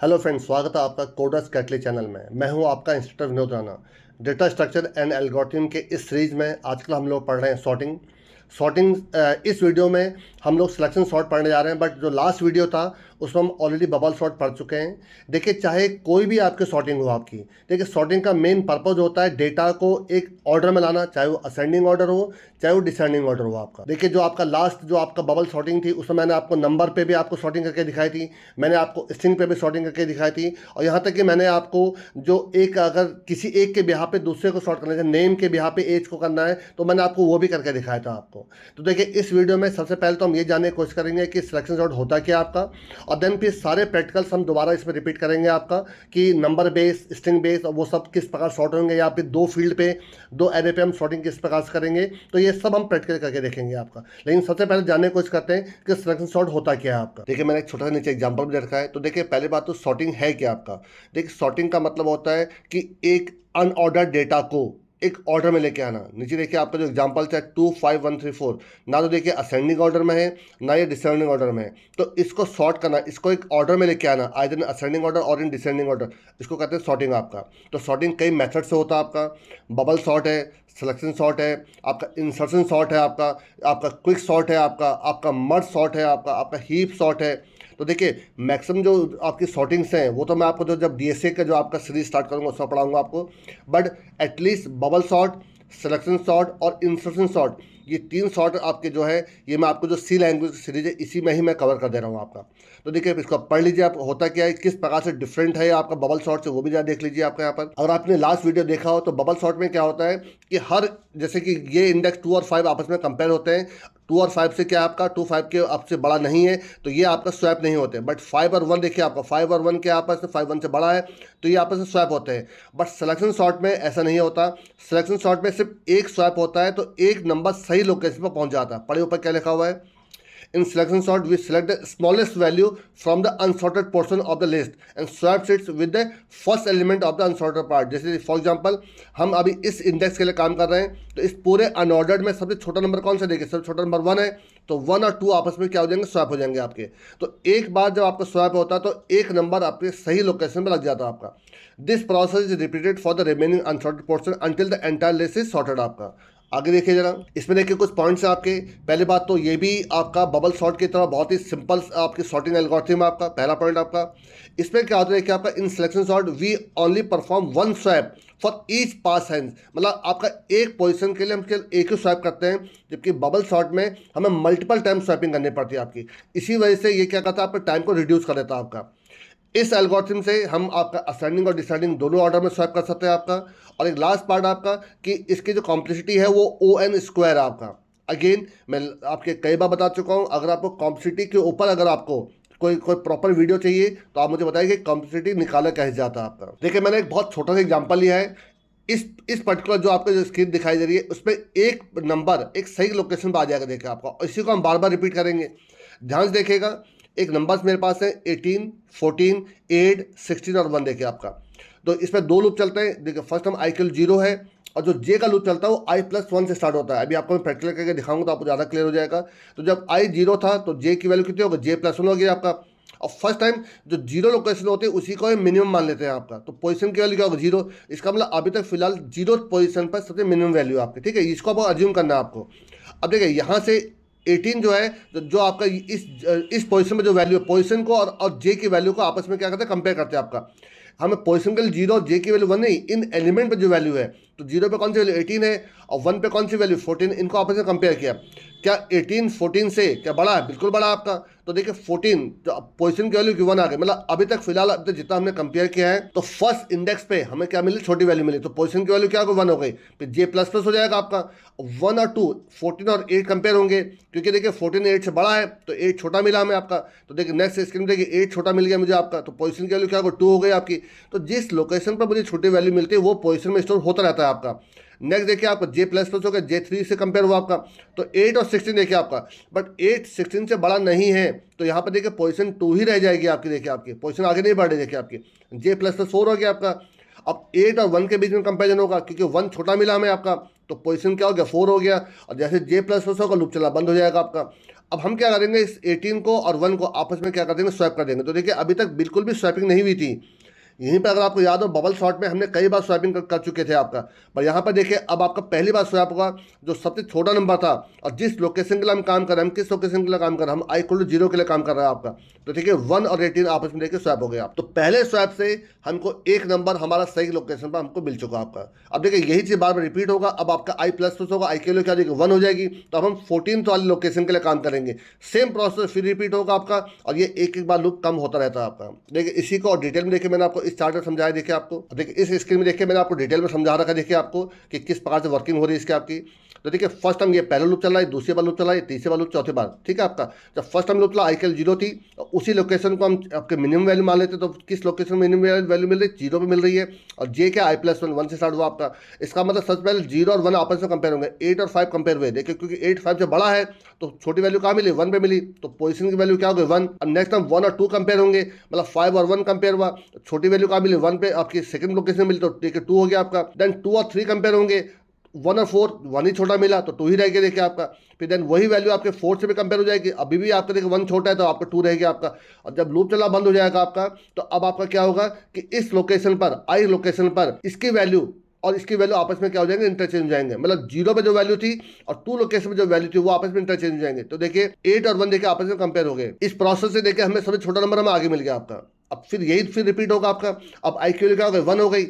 Hello friends, स्वागत है आपका कोडर्स कैटली चैनल में। मैं हूं आपका instructor Vinod Rana. Data structure and algorithm के इस सीरीज में आजकल हम लोग पढ़ रहे हैं सॉर्टिंग। इस वीडियो में हम लोग सिलेक्शन सॉर्ट पढ़ने जा रहे हैं, बट जो लास्ट वीडियो था उसमें हम ऑलरेडी बबल सॉर्ट पढ़ चुके हैं। देखिए, चाहे कोई भी आपकी सॉर्टिंग हो आपकी, देखिए सॉर्टिंग का मेन पर्पज होता है डेटा को एक ऑर्डर में लाना, चाहे वो असेंडिंग ऑर्डर हो चाहे वो डिसेंडिंग ऑर्डर हो आपका। देखिए, जो आपका लास्ट जो आपका बबल सॉर्टिंग थी उसमें मैंने आपको नंबर पे भी आपको सॉर्टिंग करके दिखाई थी, मैंने आपको स्ट्रिंग पे भी सॉर्टिंग करके दिखाई थी, और यहाँ तक कि मैंने आपको जो एक अगर किसी एक के बिहाफ पे दूसरे को सॉर्ट करना है, नेम के बिहाफ पे एज को करना है, तो मैंने आपको वो भी करके दिखाया था आपको। तो देखिए, इस वीडियो में सबसे पहले तो हम ये जानने की कोशिश करेंगे कि सिलेक्शन सॉर्ट होता क्या आपका, और देन फिर सारे प्रैक्टिकल्स हम दोबारा इसमें रिपीट करेंगे आपका कि नंबर बेस, स्ट्रिंग बेस और वो सब किस प्रकार सॉर्ट होंगे, या फिर दो फील्ड पे, दो एरे पे हम सॉर्टिंग किस प्रकार से करेंगे। तो ये सब हम प्रैक्टिकल करके देखेंगे आपका। लेकिन सबसे पहले जानने की कोशिश करते हैं कि सिलेक्शन सॉर्ट होता क्या है आपका। देखिए, मैंने एक छोटा सा नीचे एग्जाम्पल भी दे रखा है। तो देखिए, पहली बात तो सॉर्टिंग है क्या आपका। देखिए, सॉर्टिंग का मतलब होता है कि एक अनऑर्डर्ड डेटा को एक ऑर्डर में लेके आना। नीचे देखिए आपका जो एग्जांपल है 2 5 1 3 4, ना तो देखिए असेंडिंग ऑर्डर में है ना ये डिसेंडिंग ऑर्डर में है। तो इसको सॉर्ट करना, इसको एक ऑर्डर में लेके आना, आइदर इन असेंडिंग ऑर्डर और इन डिसेंडिंग ऑर्डर, इसको कहते हैं सॉर्टिंग आपका। तो सॉर्टिंग कई मेथड से होता है आपका। बबल सॉर्ट है, सिलेक्शन सॉर्ट है, आपका इंसर्शन सॉर्ट है, आपका क्विक सॉर्ट है, आपका मर्ज सॉर्ट है, आपका हीप सॉर्ट है। तो देखिए, मैक्सिमम जो आपकी सॉर्टिंग्स हैं वो तो मैं आपको जब डीएसए का जो आपका सीरीज स्टार्ट करूँगा उसमें पढ़ाऊंगा आपको। But at least bubble sort, selection sort और इंसर्शन सॉर्ट, ये तीन सॉर्ट आपके जो है, ये मैं आपको जो सी लैंग्वेज सीरीज है इसी में ही मैं कवर कर दे रहा हूँ आपका। तो देखिए, इसको पढ़ लीजिए आप, होता क्या है, किस प्रकार से डिफरेंट है आपका बबल सॉर्ट से, वो भी जरा देख लीजिए आपका यहाँ पर। अगर आपने लास्ट वीडियो देखा हो तो बबल सॉर्ट में क्या होता है कि हर, जैसे कि ये इंडेक्स 2 और 5 आपस में कंपेयर होते हैं। 2 और 5 से क्या आपका 2 5 के आपसे बड़ा नहीं है, तो ये आपका स्वैप नहीं होते। बट 5 और 1 देखिए, आपका 5 और 1 के आपस में 5 1 से बड़ा है, तो ये आपस में स्वैप होते हैं। बट सिलेक्शन सॉर्ट में ऐसा नहीं होता। सिलेक्शन सॉर्ट में सिर्फ एक स्वैप होता है, तो एक नंबर सही लोकेशन पर पहुंच जाता है। पढ़े ऊपर क्या लिखा हुआ है, in selection sort we select the smallest value from the unsorted portion of the list and swap it with the first element of the unsorted part। जैसे फॉर एग्जांपल हम अभी इस इंडेक्स के लिए काम कर रहे हैं, तो इस पूरे अनऑर्डर्ड में सबसे छोटा नंबर कौन सा देखिए, सबसे छोटा नंबर 1 है, तो 1 और 2 आपस में क्या हो जाएंगे, स्वैप हो जाएंगे आपके। तो एक बार जब आपका स्वैप होता है तो एक नंबर आपके सही लोकेशन पर लग जाता है आपका। This process is repeated for the remaining unsorted portion until the entire list is sorted आपका। आगे देखिए जरा, इसमें देखिए कुछ पॉइंट्स हैं आपके। पहली बात तो ये भी आपका बबल सॉर्ट की तरह बहुत ही सिंपल आपकी सॉर्टिंग एल्गोरिथम आपका। पहला पॉइंट आपका, इसमें क्या होता है कि आपका in selection sort we only perform one swap for each pass hand, मतलब आपका एक पोजीशन के लिए हम केवल एक ही स्वैप करते हैं, जबकि बबल सॉर्ट में हमें मल्टीपल टाइम स्वैपिंग करनी पड़ती है आपकी। इसी वजह से ये क्या करता है, आपका टाइम को रिड्यूस कर देता है आपका। इस एल्गोरिथम से हम आपका असेंडिंग और डिसेंडिंग दोनों ऑर्डर में स्वैप कर सकते हैं आपका। और एक लास्ट पार्ट आपका कि इसकी जो कॉम्प्लेक्सिटी है वो ON स्क्वायर है आपका। अगेन मैं आपके कई बार बता चुका हूँ, अगर आपको कॉम्प्लेक्सिटी के ऊपर अगर आपको कोई प्रॉपर वीडियो चाहिए तो आप मुझे बताइए कि कॉम्प्लेक्सिटी निकाला कैसे जाता है आपका। देखिए, मैंने एक बहुत छोटा सा एग्जाम्पल लिया है। इस पर्टिकुलर जो आपको जो स्क्रीन दिखाई दे रही है उसमें एक नंबर एक सही लोकेशन पर आ जाएगा, देखिए आपका, और इसी को हम बार बार रिपीट करेंगे। ध्यान से देखिएगा, एक नंबर्स मेरे पास है 18 14 8 16 और 1 देखिए आपका। तो इसमें दो लूप चलते हैं। देखिए, फर्स्ट हम आई के 0 है, और जो जे का लूप चलता है वो i+1 से स्टार्ट होता है। अभी आपको मैं प्रैक्टिकल करके दिखाऊंगा तो आपको ज़्यादा क्लियर हो जाएगा। तो जब i 0 था तो जे की वैल्यू कितनी होगी, j+1 हो गया आपका। और फर्स्ट टाइम जो 0 लोकेशन होते हैं उसी को हम मिनिमम मान लेते हैं आपका। तो पोजीशन की वैल्यू क्या होगा, 0। इसका मतलब अभी तक फिलहाल 0 पोजीशन पर सबसे मिनिमम वैल्यू आपकी, ठीक है। इसको आपको अज्यूम करना है आपको। अब देखिए, यहाँ से 18 जो है, जो आपका इस पोजीशन में जो वैल्यू है, पोजीशन को और जे की वैल्यू को आपस में क्या करते हैं, कंपेयर करते हैं आपका। हमें पोजीशन के लिए 0 और जे की वैल्यू 1 नहीं, इन एलिमेंट पे जो वैल्यू है, तो 0 पे कौन सी वैल्यू 18 है और 1 पे कौन सी वैल्यू 14, इनको आपस में कंपेयर किया। क्या 18 14 से क्या बड़ा है, बिल्कुल बड़ा आपका। तो देखिए 14 जो पोजीशन की वैल्यू 1 आ गई, मतलब अभी तक फिलहाल अब तक जितना हमने कंपेयर किया है, तो फर्स्ट इंडेक्स पे हमें क्या मिली, छोटी वैल्यू मिली। तो पोजीशन की वैल्यू क्या होगी, 1 हो गई। फिर j++ हो जाएगा आपका। 1 और 2 14 और 8 कंपेयर होंगे, क्योंकि देखिए 14 8 से बड़ा है तो 8 छोटा मिला हमें आपका। तो देखिए नेक्स्ट स्क्रीन देखिए 8 छोटा मिल गया मुझे आपका। तो पोजीशन की वैल्यू क्या होगी, 2 हो गई आपकी। तो जिस लोकेशन पर मुझे छोटी वैल्यू मिलती है वो पोजीशन में स्टोर होता रहता है आपका। नेक्स्ट देखिए आपका j++ हो गया, j3 से कंपेयर हुआ आपका। तो 8 और 16 देखिए आपका, बट 8 16 से बड़ा नहीं है, तो यहाँ पर देखिए पोजीशन 2 ही रह जाएगी आपकी। देखिए आपकी पोजीशन आगे नहीं बढ़ रही, देखिए आपकी j++ 4 हो गया आपका। अब 8 और 1 के बीच में कंपेरिजन होगा, क्योंकि 1 छोटा मिला हमें आपका, तो पोजीशन क्या हो गया, 4 हो गया। और जैसे j++ होगा लूप चला बंद हो जाएगा आपका। अब हम क्या करेंगे, इस 18 को और 1 को आपस में क्या कर देंगे, स्वैप कर देंगे। तो देखिए अभी तक बिल्कुल भी स्वैपिंग नहीं हुई थी। यहीं पर अगर आपको याद हो, बबल शॉट में हमने कई बार स्वैपिंग कर चुके थे आपका, पर यहाँ पर देखिए अब आपका पहली बार स्वैप होगा। जो सबसे छोटा नंबर था और जिस लोकेशन के लिए हम काम कर रहे हैं, हम किस लोकेशन के लिए काम कर रहे हैं, हम i=0 के लिए काम कर रहे हैं आपका। तो देखिए 1 और 18 आपस में देखिए स्वैप हो गया आप। तो पहले स्वैप से हमको एक नंबर हमारा सही लोकेशन पर हमको मिल चुका आपका। अब देखिए यही चीज़ बार बार रिपीट होगा। अब आपका i++ होगा, i के लिए क्या देखिए 1 हो जाएगी, तो अब हम 14th वाली लोकेशन के लिए काम करेंगे। सेम प्रोसेस फिर रिपीट होगा आपका, और ये एक एक बार लूप कम होता रहता है आपका। देखिए इसी को और डिटेल में देखिए मैंने आपको इस चार्ट में समझाया। देखिए आपको देखिए इस स्क्रीन में देखिए मैंने आपको डिटेल में समझा रखा। देखिए आपको कि किस प्रकार से वर्किंग हो रही है इसकी आपकी। तो देखिए फर्स्ट टाइम ये पहला लूप चल रहा है, दूसरी बार लूप चल रहा है, तीसरी बार लूप, चौथी बार, ठीक है आपका। जब फर्स्ट टाइम लूप चला i=0 थी, उसी लोकेशन को हम आपके मिनिमम वैल्यू मान लेते, तो किस लोकेशन में मिनिमम वैल्यू मिल रही है, 0 पे मिल रही है। और जे क्या i+1, 1 से स्टार्ट हुआ आपका। इसका मतलब सबसे पहले 0 और 1 आपस में कंपेयर होंगे, 8 और 5 कंपेयर हुए। देखिए क्योंकि 8 5 से बड़ा है तो छोटी वैल्यू कहाँ मिली, 1 पे मिली, तो पोजीशन की वैल्यू क्या हो गई, 1। अब नेक्स्ट टाइम 1 और 2 कंपेयर होंगे, मतलब 5 और 1 कंपेयर हुआ, तो छोटी वैल्यू कहाँ मिली, 1 पे आपकी सेकंड लोकेशन मिली, तो देखिए 2 हो गया आपका। देन 2 और 3 कंपेयर होंगे, 1 और 4, 1 ही छोटा मिला तो 2 ही रह गया देखिए आपका। फिर देन वही वैल्यू आपके 4 से भी कंपेयर हो जाएगी, अभी भी आपका देखिए 1 छोटा है तो आपका 2 रह गया आपका। और जब लूप चलना बंद हो जाएगा आपका, तो अब आपका क्या होगा कि इस लोकेशन पर, i लोकेशन पर, इसकी वैल्यू और इसकी वैल्यू आपस में क्या हो जाएंगे, इंटरचेंज हो जाएंगे। मतलब 0 पे जो वैल्यू थी और 2 लोकेशन में जो वैल्यू थी वो आपस में इंटरचेंज हो जाएंगे। तो देखिए 8 और 1 देखिए आपस में कंपेयर हो गए। इस प्रोसेस से देखिए हमें सबसे छोटा नंबर हमें आगे मिल गया आपका। अब फिर यही फिर रिपीट होगा आपका। अब i की वैल्यू क्या हो गई, 1 हो गई,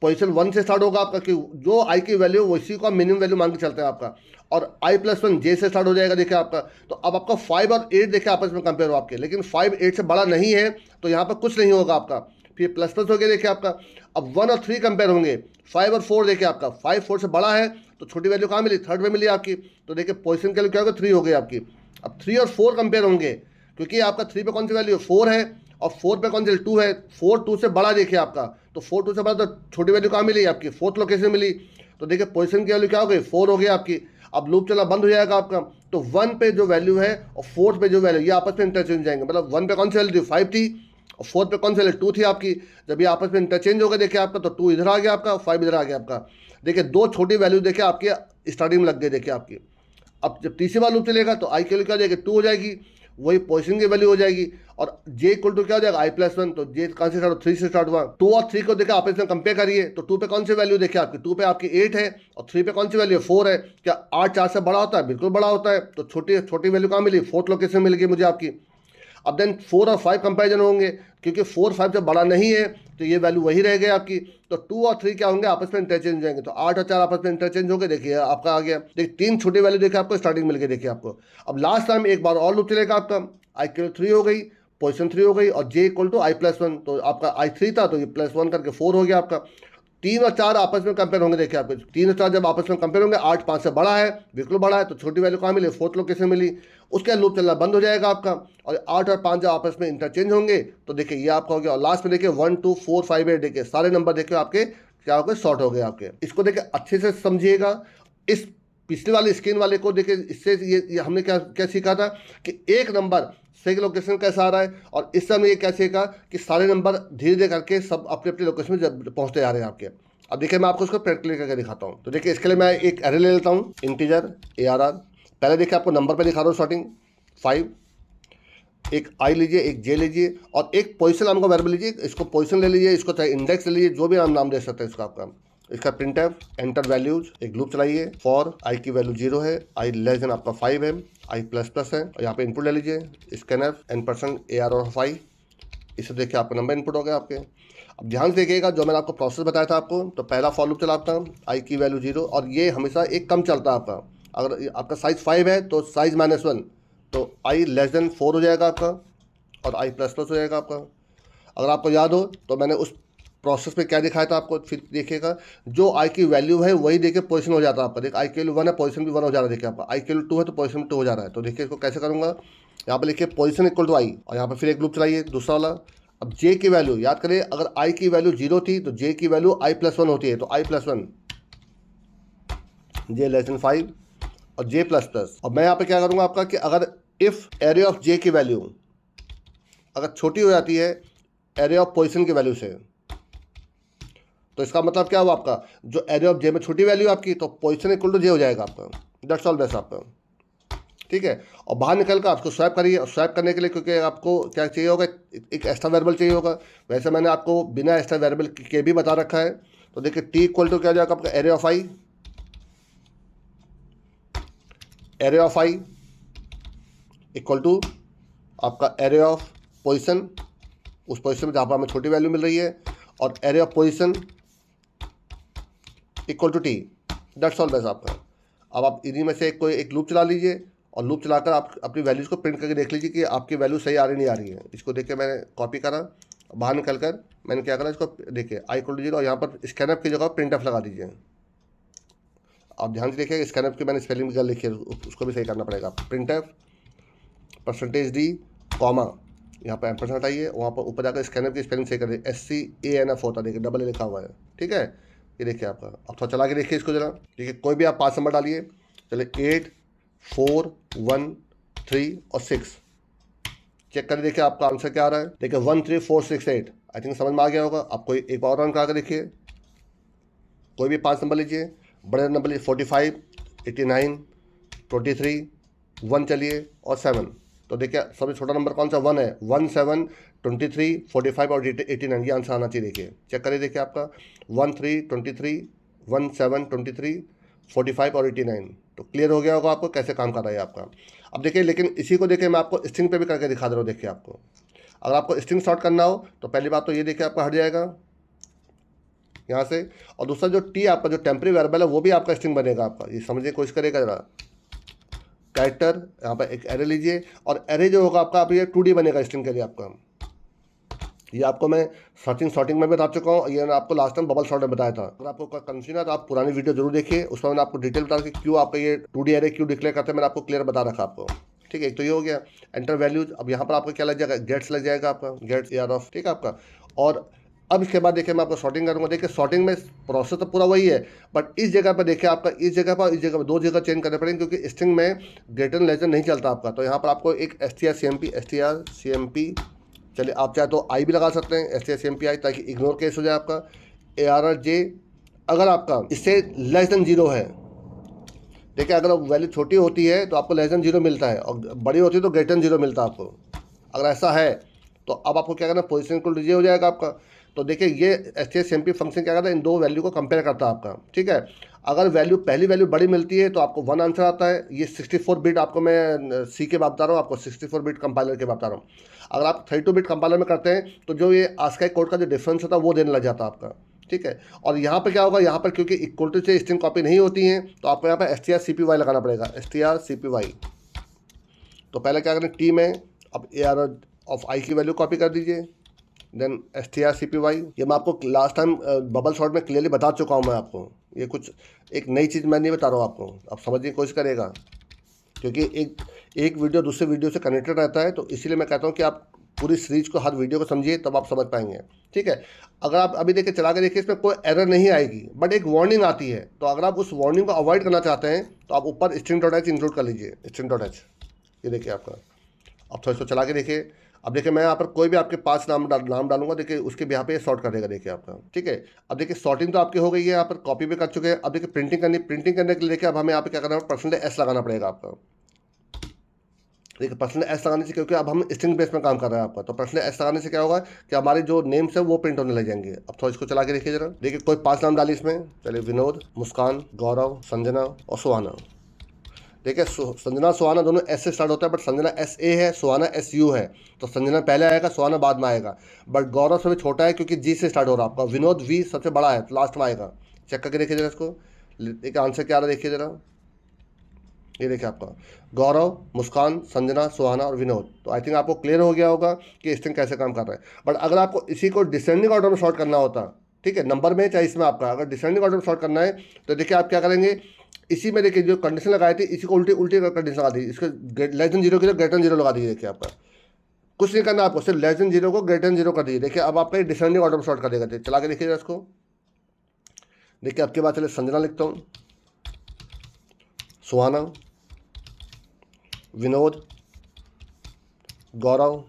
पोजीशन 1 से स्टार्ट होगा आपका, कि जो i की वैल्यू है उसी को मिनिमम वैल्यू मान के चलते हैं आपका। और i+1 j से स्टार्ट हो जाएगा देखिए आपका। तो अब आपका 5 और 8 देखिए आपस में कंपेयर हो आपके, लेकिन 5 8 से बड़ा नहीं है, तो यहाँ पर कुछ नहीं होगा आपका। फिर प्लस प्लस हो गया देखिए आपका। अब 1 और 3 कंपेयर होंगे, 5 और 4 देखिए आपका, 5 4 से बड़ा है तो छोटी वैल्यू कहाँ मिली, 3rd में मिली आपकी। तो देखिए पोजीशन के लिए क्या होगा, 3 हो गई आपकी। अब 3 और 4 कंपेयर होंगे, क्योंकि आपका 3 पे कौन सी वैल्यू है, 4 है, और 4 पे कौन सी 2 है, 4 2 से बड़ा देखिए आपका। तो 4 2 से बड़ा तो छोटी वैल्यू कहाँ मिली आपकी, 4th लोकेशन मिली। तो देखिए पोजीशन की वैल्यू क्या हो गई, 4 हो गई आपकी। अब लूप चला बंद हो जाएगा आपका। तो 1 पे जो वैल्यू है और 4th पे जो वैल्यू, ये आपस में इंटरचेंज हो जाएंगे। मतलब 1 पे कौन सी वैल्यू थी, 5 थी, और 4th पे कौन सी वैल्यू, 2 थी आपकी। जब ये आपस में इंटरचेंज हो गया देखिए आपका, तो 2 इधर आ गया आपका, 5 इधर आ गया आपका। देखिए 2 छोटी वैल्यू देखिए आपकी स्टार्टिंग में लग गई देखिए आपकी। अब जब तीसरी बार लूप चलेगा तो i की वैल्यू क्या हो जाएगी, 2 हो जाएगी, वही पोजीशन की वैल्यू हो जाएगी। और j इक्वल टू क्या हो जाएगा, i+1, तो j कहाँ से स्टार्ट, 3 से स्टार्ट हुआ। 2 और 3 को देखिए आपस में कंपेयर करिए, तो 2 पे कौन सी वैल्यू देखिए आपकी, 2 पे आपकी 8 है, और 3 पे कौन सी वैल्यू है, 4 है। क्या 8 4 से बड़ा होता है, बिल्कुल बड़ा होता है। तो छोटी छोटी वैल्यू कहाँ मिली, 4th लोकेशन मिल गई मुझे आपकी। अब देन 4 और 5 कंपेरिजन होंगे, क्योंकि 4 5 से बड़ा नहीं है, तो ये वैल्यू वही रह गई आपकी। तो 2 और 3 क्या होंगे, आपस में इंटरचेंज हो जाएंगे। तो 8 और 4 आपस में इंटरचेंज हो गए, देखिए आपका आ गया। देखिए 3 छोटी वैल्यू देखिए आपको स्टार्टिंग मिल गई देखिए आपको। अब लास्ट टाइम एक बार और लूप चलेगा आपका, i की 3 हो गई, पोजीशन 3 हो गई, और j इक्वल टू i+1, तो आपका i 3 था तो ये +1 करके 4 हो गया आपका। 3 और 4 आपस में कंपेयर होंगे देखिए आपके। 3 और 4 जब आपस में कंपेयर होंगे, 8 5 से बड़ा है, बिल्कुल बड़ा है, तो छोटी वैल्यू कहाँ मिली, 4th लोकेशन मिली। उसके बाद लूप चलना बंद हो जाएगा आपका, और 8 और 5 जब आपस में इंटरचेंज होंगे तो देखिए ये आपका हो गया। और लास्ट में देखिए 1 2 4 5 8 देखिए सारे नंबर देखिए आपके क्या हो गए, शॉर्ट हो गए आपके। इसको देखिए अच्छे से समझिएगा। इस पिछले वाले स्क्रीन वाले को देखिए, इससे ये हमने क्या क्या सीखा था कि एक नंबर सही लोकेशन कैसा आ रहा है, और इस समय ये क्या सीखा कि सारे नंबर धीरे धीरे करके सब अपने अपने लोकेशन में पहुंचते जा रहे हैं आपके। अब देखिए मैं आपको उसको प्रैक्टिकली करके दिखाता हूँ। तो देखिए इसके लिए मैं एक एरे ले लेता हूँ, इंटीजर ARR। पहले देखिए आपको नंबर पे दिखा रहा हूँ स्टार्टिंग 5, एक i लीजिए, एक j लीजिए, और एक पोजीशन नाम का वेरिएबल लीजिए। इसको पोजीशन ले लीजिए, इसको चाहे इंडेक्स ले लीजिए, जो भी आप नाम दे सकते हैं इसका आपका। इसका printf एंटर वैल्यूज, एक लूप चलाइए। फॉर i की वैल्यू 0 है, i लेस देन आपका 5 है, i++ है, और यहाँ पे इनपुट ले लीजिए स्कैनफ n%ARR of i। इससे देखिए आपका नंबर इनपुट हो गया आपके। अब ध्यान से देखिएगा, जो मैंने आपको प्रोसेस बताया था आपको, तो पहला फॉर लूप चलाता हूँ, i की वैल्यू 0, और ये हमेशा एक कम चलता है आपका। अगर आपका साइज 5 है तो साइज -1, तो i लेस देन 4 हो जाएगा आपका, और i++ हो जाएगा आपका। अगर आपको याद हो तो मैंने उस प्रोसेस में क्या दिखाया था आपको, फिर देखिएगा जो i की वैल्यू है वही देखिए पोजीशन हो जाता है आपका। देखिए i की वैल्यू 1 है, पोजीशन भी 1 हो जा रहा है देखिए आपका। i की वैल्यू 2 है तो पोजीशन 2 हो जा रहा है। तो देखिए इसको कैसे करूँगा, यहाँ पर लिखिए पोजीशन इक्वल टू i, और यहाँ पर फिर एक लूप चलाइए दूसरा वाला। अब j की वैल्यू याद करिए, अगर i की वैल्यू 0 थी तो j की वैल्यू i+1 होती है, तो i+1, j लेस देन 5, और j++। अब मैं यहाँ पे क्या करूँगा आपका कि अगर इफ़ एरे ऑफ j की वैल्यू अगर छोटी हो जाती है एरे ऑफ पोजीशन की वैल्यू से, तो इसका मतलब क्या हुआ आपका, जो एरे ऑफ j में छोटी वैल्यू आपकी, तो पोजीशन इक्वल टू j हो जाएगा आपका। दैट्स ऑल बेस्ट आपका। ठीक है। और बाहर निकल कर आपको स्वैप करिए, और स्वैप करने के लिए क्योंकि आपको क्या चाहिए होगा, एक एक्स्ट्रा वेरिएबल चाहिए होगा। वैसे मैंने आपको बिना एक्स्ट्रा वेरिएबल के भी बता रखा है। तो देखिए टी इक्वल टू क्या हो जाएगा आपका, array of I, array of I equal to आपका एरे ऑफ पोजिशन, उस पोजिशन में जहाँ पर हमें छोटी वैल्यू मिल रही है, और array of position equal to T. That's all बस आपका। अब आप इन्हीं में से कोई एक लूप चला लीजिए, और लूप चलाकर आप अपनी वैल्यूज़ को प्रिंट करके देख लीजिए कि आपकी वैल्यू सही आ रही नहीं आ रही है। इसको देख के मैंने कॉपी करा, बाहर निकल कर मैंने क्या करा, इसको देखिए आई इक्वल टू 0, और यहाँ पर स्कैनअप की जगह प्रिंट एफ लगा दीजिए। आप ध्यान से देखिए स्कैनअप की मैंने स्पेलिंग भी लिखी है, उसको भी सही करना पड़ेगा। प्रिंट एफ %d कॉमा, यहाँ पर एम्परसेंट आइए, वहाँ पर ऊपर जाकर स्कैनअप की स्पेलिंग सही कर दीजिए। SCANF होता है, देखिए डबल ए लिखा हुआ है, ठीक है। ये देखिए आपका, अब थोड़ा चला के देखिए इसको जरा, देखिए कोई भी आप 5 नंबर डालिए। चलिए 8 4 1 3 और 6 चेक कर देखिए आपका आंसर क्या आ रहा है। देखिए 1 3 4 6 8, आई थिंक समझ में आ गया होगा। आप कोई एक और रन करा के देखिए, कोई भी 5 नंबर लीजिए, बड़े नंबर लीजिए 45 89 23 1 चलिए और 7। तो देखिए सबसे छोटा नंबर कौन सा, 1 है। 1 7 23 45 और 89, ये आंसर आना चाहिए। देखिए चेक करिए, देखिए आपका 1 3 23 1 7 23 45 और 89। तो क्लियर हो गया होगा आपको कैसे काम कर रहा है आपका। अब देखिए, लेकिन इसी को देखिए मैं आपको स्ट्रिंग पे भी करके दिखा दे रहा हूँ। देखिए आपको अगर आपको स्ट्रिंग शॉर्ट करना हो तो पहली बात तो ये देखिए आपका हट जाएगा यहाँ से, और दूसरा जो टी आपका जो टेम्परेरी वेरिएबल है वो भी आपका स्ट्रिंग बनेगा आपका। ये समझने की कोशिश करेगा जरा। कैरेक्टर यहाँ पर एक एरे लीजिए, और एरे जो होगा आपका, आप ये 2D बनेगा स्ट्रिंग के लिए आपका। ये आपको मैं सॉर्टिंग में बता चुका हूँ, ये मैंने आपको लास्ट टाइम बबल सॉर्ट में बताया था। अगर आपको कंफ्यूजन है तो आप पुरानी वीडियो जरूर देखिए, उसमें मैंने आपको डिटेल बता कि क्यों आपका ये 2D एरे क्यों डिक्लेयर करते हैं, मैंने आपको क्लियर बता रखा आपको, ठीक है। एक तो ये हो गया एंटर वैल्यूज। अब यहाँ पर आपका क्या लग जाएगा, गेट्स लग जाएगा आपका, गेट्स AR ऑफ, ठीक है आपका। और अब इसके बाद देखिए मैं आपको सॉर्टिंग करूँगा। देखिए सॉर्टिंग में प्रोसेस तो पूरा वही है, बट इस जगह पर देखिए आपका इस जगह पर 2 जगह चेंज करने पड़ेंगे, क्योंकि स्ट्रिंग में ग्रेटर लेसन नहीं चलता आपका। तो यहाँ पर आपको एक strcmp, चलिए आप चाहे तो आई भी लगा सकते हैं, strcmp आई, ताकि इग्नोर केस हो जाए आपका। ARJ अगर आपका इससे लेस देन 0 है, देखिए अगर वैल्यू छोटी होती है तो आपको लेस देन 0 मिलता है, और बड़ी होती है तो ग्रेटर देन 0 मिलता है आपको। अगर ऐसा है तो अब आपको क्या करना, पोजीशन इक्वल टू 0 हो जाएगा आपका। तो देखिए ये strcmp फंक्शन क्या करता है, इन दो वैल्यू को कंपेयर करता है आपका, ठीक है। अगर पहली वैल्यू बड़ी मिलती है तो आपको 1 आंसर आता है। ये 64 बिट आपको मैं सी के बता रहा हूँ, आपको 64 बिट कंपाइलर के बता रहा हूँ। अगर आप 32 बिट कंपाइलर में करते हैं तो जो ये ASCII कोड का जो डिफरेंस होता है वो देने लग जाता है आपका, ठीक है। और यहाँ पर क्या होगा, यहाँ पर क्योंकि इक्वल टू से स्ट्रिंग कॉपी नहीं होती हैं, तो आपको यहाँ पर strcpy लगाना पड़ेगा, strcpy। तो पहले क्या करें, टी में अब AR ऑफ आई की वैल्यू कॉपी कर दीजिए, देन strcpy। ये मैं आपको लास्ट टाइम बबल शॉट में क्लियरली बता चुका हूँ मैं आपको, ये कुछ एक नई चीज़ मैं नहीं बता रहा हूँ आपको, आप समझने की कोशिश करेगा, क्योंकि एक वीडियो दूसरे वीडियो से कनेक्टेड रहता है। तो इसीलिए मैं कहता हूँ कि आप पूरी सीरीज को, हर वीडियो को समझिए, तब आप समझ पाएंगे, ठीक है। अगर आप अभी देखिए चला के देखिए, इसमें कोई एरर नहीं आएगी, बट एक वार्निंग आती है। तो अगर आप उस वार्निंग को अवॉइड करना चाहते हैं तो आप ऊपर string.h इंक्लूड कर लीजिए, string.h। ये देखिए आपका, अब थोड़ा इसको चला के देखिए। अब देखिए मैं यहाँ पर कोई भी आपके 5 नाम डालूंगा, देखिए उसके यहाँ पे सॉर्ट कर देगा, देखिए आपका, ठीक है। अब देखिए सॉर्टिंग तो आपकी हो गई है, यहाँ पर कॉपी भी कर चुके हैं। अब देखिए प्रिंटिंग करने के लिए देखिए अब हमें यहाँ पे क्या करना है, %s लगाना पड़ेगा आपका। देखिए %s लगाने से, क्योंकि अब हम स्ट्रिंग बेस में काम कर रहे हैं आपका, तो %s लगाने से क्या होगा कि हमारे जो नेम्स है वो प्रिंट होने लग जाएंगे। अब थोड़ा इसको चला के देखिए जरा। देखिए कोई 5 नाम डालिए इसमें, चलिए विनोद, मुस्कान, गौरव, संजना और सुहाना। देखिए संजना सुहाना दोनों एस से स्टार्ट होता है, बट संजना SA है, सुहाना SU है। तो संजना पहले आएगा, सुहाना बाद में आएगा। बट गौरव सबसे छोटा है क्योंकि G से स्टार्ट हो रहा है आपका। विनोद V सबसे बड़ा है, तो लास्ट में आएगा। चेक करके देखिए जरा इसको, देखिए आंसर क्या आ रहा है, देखिए जरा। ये देखिए आपका गौरव, मुस्कान, संजना, सुहाना और विनोद। तो आई थिंक आपको क्लियर हो गया होगा कि स्ट्रिंग कैसे काम कर रहा है। बट अगर आपको इसी को डिसेंडिंग ऑर्डर में शॉर्ट करना होता, ठीक है, नंबर में चाहे इसमें आपका अगर डिसेंडिंग ऑर्डर में शॉर्ट करना है, तो देखिए आप क्या करेंगे, इसी में देखिए जो कंडीशन लगाई थी इसी को उल्टी कंडीशन लगा दी। इसको लेस देन 0 की ग्रेटर देन 0 लगा दीजिए। देखिए आपका कुछ नहीं करना आपको, सिर्फ लेस देन 0 को ग्रेटर देन 0 कर दीजिए। देखिए अब आपका डिसेंडिंग ऑर्डर में शॉर्ट कर देगा। चला के देखिएगा इसको। देखिए आपके बाद चले संजना लिखता हूँ, सुहाना, विनोद, गौरव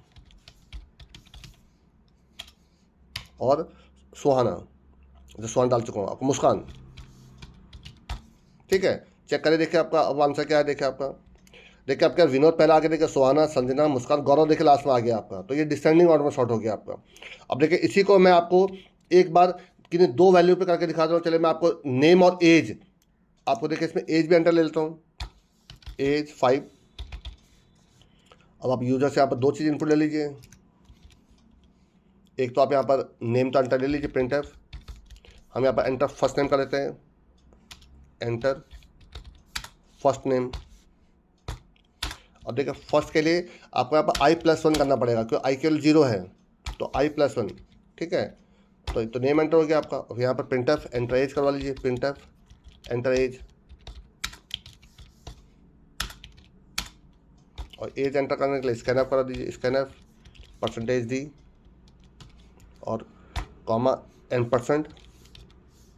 और सुहाना, जो सुहाना डाल चुका हूँ, आपको मुस्कान, ठीक है। चेक करें देखिए आपका अब आंसर क्या है। देखिए आपका देखिए आपका विनोद पहले आगे, देखिए सुहाना, संजना, मुस्कान, गौरव देखिए लास्ट में आ गया आपका। तो ये डिसेंडिंग ऑर्डर में शॉर्ट हो गया आपका। अब देखिए इसी को मैं आपको एक बार किन्हीं दो वैल्यू पे करके दिखा दूँ। चलिए मैं आपको नेम और एज, आपको देखिए इसमें एज भी एंटर ले लेता हूँ, एज 5। अब आप यूजर से यहाँ पर दो चीज़ इनपुट ले लीजिए। एक तो आप यहाँ पर नेम तो एंटर ले लीजिए, प्रिंटफ। हम यहाँ पर एंटर फर्स्ट नेम कर लेते हैं, एंटर फर्स्ट नेम। अब देखिए फर्स्ट के लिए आपको यहाँ पर i+1 करना पड़ेगा, क्योंकि i केवल 0 है, तो i+1, ठीक है। तो नेम एंटर हो गया आपका। अब यहाँ पर प्रिंटफ एंटर एज करवा लीजिए, प्रिंटफ एंटर एज, और एज एंटर करने के लिए स्कैनअप करा दीजिए, स्कैनअप %d और comma n%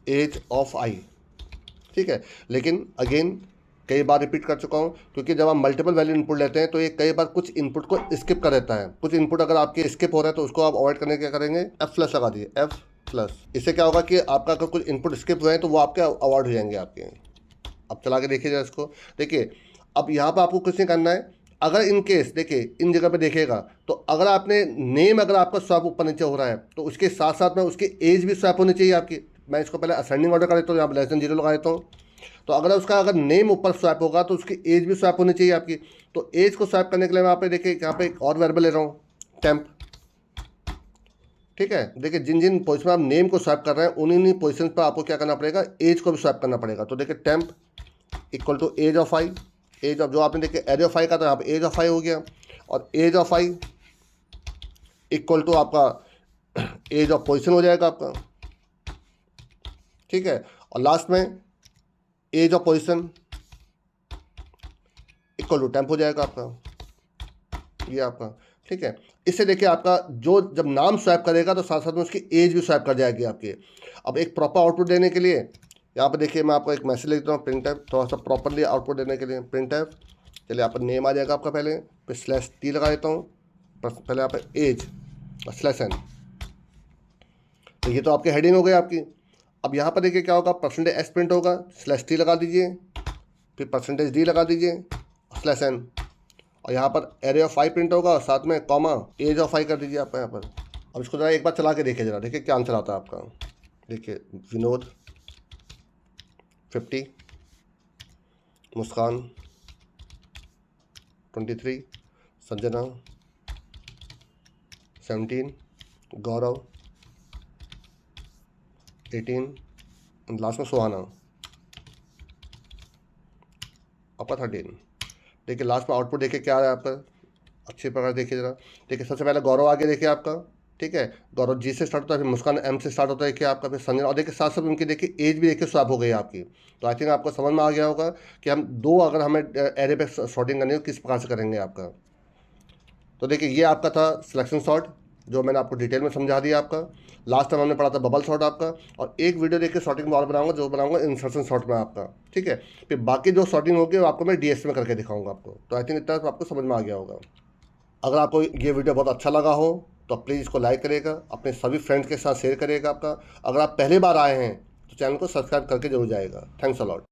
age of i, ठीक है। लेकिन अगेन कई बार रिपीट कर चुका हूँ, क्योंकि जब आप मल्टीपल वैल्यू इनपुट लेते हैं तो ये कई बार कुछ इनपुट को स्किप कर देता है। कुछ इनपुट अगर आपके स्किप हो रहा है तो उसको आप अवॉइड करने क्या करेंगे, F+ लगा दीजिए, F+। इससे क्या होगा कि आपका अगर कुछ इनपुट स्किप हुए हैं तो वो आपके अवॉइड हो जाएंगे आपके। अब चला के देखिए जरा इसको। देखिए अब यहाँ पर आपको कुछ नहीं करना है। अगर इन केस देखिए इन जगह पे देखिएगा तो अगर आपने नेम अगर आपका स्वैप ऊपर नीचे हो रहा है तो उसके साथ साथ में उसकी एज भी स्वैप होनी चाहिए आपकी। मैं इसको पहले असेंडिंग ऑर्डर कर देता हूँ, यहाँ पर <0 लगा देता हूँ। तो अगर नेम ऊपर स्वैप होगा तो उसकी एज भी स्वैप होनी चाहिए आपकी। तो एज को स्वैप करने के लिए मैं यहाँ पे देखिए यहाँ पे एक और वेरिएबल ले रहा हूँ, टेम्प, ठीक है। देखिए जिन जिन पोजिशन में आप नेम को स्वैप कर रहे हैं उन्हीं पोजिशन पर आपको क्या करना पड़ेगा, एज को भी स्वैप करना पड़ेगा। तो देखिए temp equal to age of i, age of जो आपने देखिए एरे ऑफ i का, तो यहाँ पे एज ऑफ i हो गया, और age of i equal to आपका एज ऑफ पोजिशन हो जाएगा आपका, ठीक है। और लास्ट में age of position equal to temp हो जाएगा आपका, ये आपका, ठीक है। इससे देखिए आपका जो जब नाम स्वैप करेगा तो साथ साथ में उसकी एज भी स्वैप कर जाएगी आपकी। अब एक प्रॉपर आउटपुट देने के लिए यहाँ पर देखिए मैं आपको एक मैसेज लिख देता हूँ, प्रिंटफ, थोड़ा सा प्रॉपरली आउटपुट देने के लिए प्रिंटफ। चलिए यहाँ पर नेम आ जाएगा आपका, पहले फिर /t लगा देता हूँ, पहले यहाँ पर एज और /n। तो ये तो आपकी हेडिंग हो गई आपकी। अब यहाँ पर देखिए क्या होगा, %s प्रिंट होगा, /t लगा दीजिए, फिर %d लगा दीजिए, /n, और यहाँ पर एरे ऑफ i प्रिंट होगा और साथ में कॉमा एज ऑफ i कर दीजिए आप यहाँ पर। अब इसको ज़रा एक बार चला के देखिए, ज़रा देखिए क्या आंसर आता है आपका। देखिए विनोद 50, मुस्कान 23, संजना 17, गौरव 18, और लास्ट में सुहाना आपका 13। देखिए लास्ट में आउटपुट देखिए क्या आ रहा है आपका, अच्छी प्रकार देखिए ज़रा। देखिए सबसे पहले गौरव आगे देखिए आपका, ठीक है। गौरव जी से स्टार्ट होता है, फिर मुस्कान M से स्टार्ट होता है देखिए आपका, फिर संजना, और देखिए साथ साथ उनकी देखिए एज भी देखिए स्वैप हो गई आपकी। तो आई थिंक आपको समझ में आ गया होगा कि हम दो अगर हमें एरे पे सॉर्टिंग करनी है किस प्रकार से करेंगे आपका। तो देखिए ये आपका था सिलेक्शन सॉर्ट, जो मैंने आपको डिटेल में समझा दिया आपका। लास्ट टाइम हमने पढ़ा था बबल सॉर्ट आपका, और एक वीडियो देखिए सॉर्टिंग में और बनाऊंगा, जो बनाऊंगा इंसर्शन सॉर्ट में आपका, ठीक है। फिर बाकी जो सॉर्टिंग होगी वो आपको मैं DSP में करके दिखाऊंगा आपको। तो आई थिंक इतना तो आपको समझ में आ गया होगा। अगर आपको ये वीडियो बहुत अच्छा लगा हो तो प्लीज़ इसको लाइक करिएगा, अपने सभी फ्रेंड्स के साथ शेयर करिएगा आपका। अगर आप पहली बार आए हैं तो चैनल को सब्सक्राइब करके जरूर जाएगा। Thanks a lot.